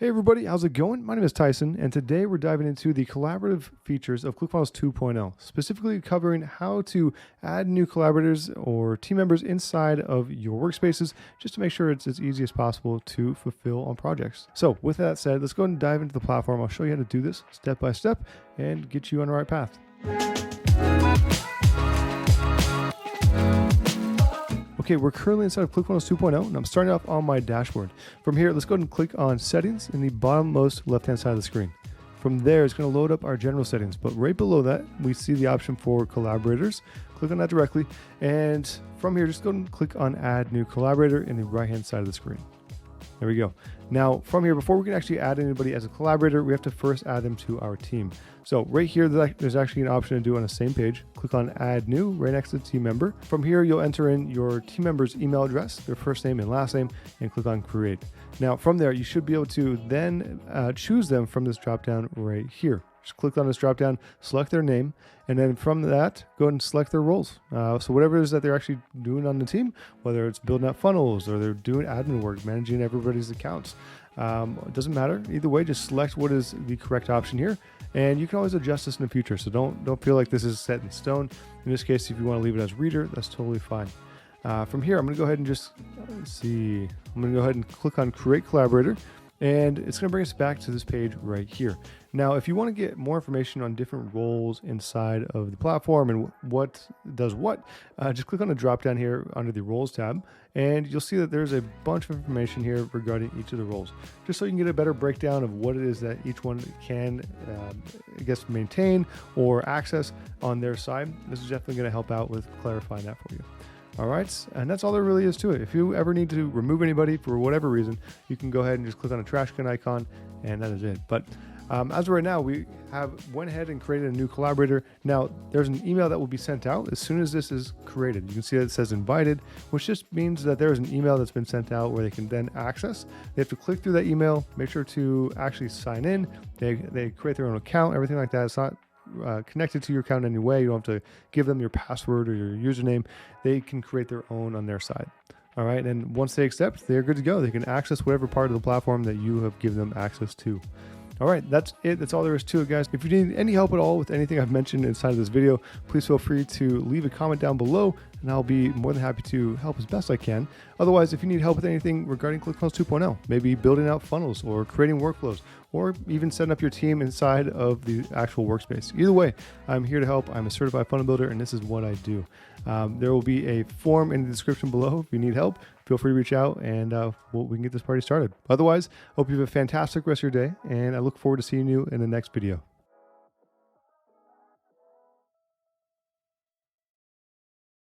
Hey everybody, how's it going? My name is Tyson, and today we're diving into the collaborative features of ClickFunnels 2.0, specifically covering how to add new collaborators or team members inside of your workspaces, just to make sure it's as easy as possible to fulfill on projects. So with that said, let's go ahead and dive into the platform. I'll show you how to do this step by step and get you on the right path. Okay, we're currently inside of ClickFunnels 2.0, and I'm starting off on my dashboard. From here, let's go ahead and click on Settings in the bottommost left-hand side of the screen. From there, it's going to load up our general settings, but right below that, we see the option for Collaborators. Click on that directly, and from here, just go ahead and click on Add New Collaborator in the right-hand side of the screen. There we go. Now, from here, before we can actually add anybody as a collaborator, we have to first add them to our team. So right here, there's actually an option to do on the same page. Click on Add New right next to the team member. From here, you'll enter in your team member's email address, their first name and last name, and click on Create. Now, from there, you should be able to then choose them from this dropdown right here. Just click on this dropdown, select their name, and then from that, go ahead and select their roles. So whatever it is that they're actually doing on the team, whether it's building out funnels or they're doing admin work, managing everybody's accounts, it doesn't matter. Either way, just select what is the correct option here, and you can always adjust this in the future. So don't feel like this is set in stone. In this case, if you want to leave it as reader, that's totally fine. From here, I'm going to go ahead and just I'm going to go ahead and click on Create Collaborator. And it's going to bring us back to this page right here. Now, if you want to get more information on different roles inside of the platform and what does what, just click on the drop down here under the roles tab, and you'll see that there's a bunch of information here regarding each of the roles, just so you can get a better breakdown of what it is that each one can, maintain or access on their side. This is definitely going to help out with clarifying that for you. All right, and that's all there really is to it. If you ever need to remove anybody for whatever reason, you can go ahead and just click on a trash can icon, and that is it. But as of right now, we went ahead and created a new collaborator. Now, there's an email that will be sent out as soon as this is created. You can see that it says invited, which just means that there is an email that's been sent out where they can then access. They have to click through that email, make sure to actually sign in. They create their own account, everything like that. It's not connected to your account in any way. You don't have to give them your password or your username. They can create their own on their side. All right, and once they accept, they're good to go. They can access whatever part of the platform that you have given them access to. All right, that's it. That's all there is to it, guys. If you need any help at all with anything I've mentioned inside of this video, please feel free to leave a comment down below, and I'll be more than happy to help as best I can. Otherwise, if you need help with anything regarding ClickFunnels 2.0, maybe building out funnels or creating workflows, or even setting up your team inside of the actual workspace. Either way, I'm here to help. I'm a certified funnel builder, and this is what I do. There will be a form in the description below. If you need help, feel free to reach out, and we can get this party started. Otherwise, hope you have a fantastic rest of your day, and I look forward to seeing you in the next video.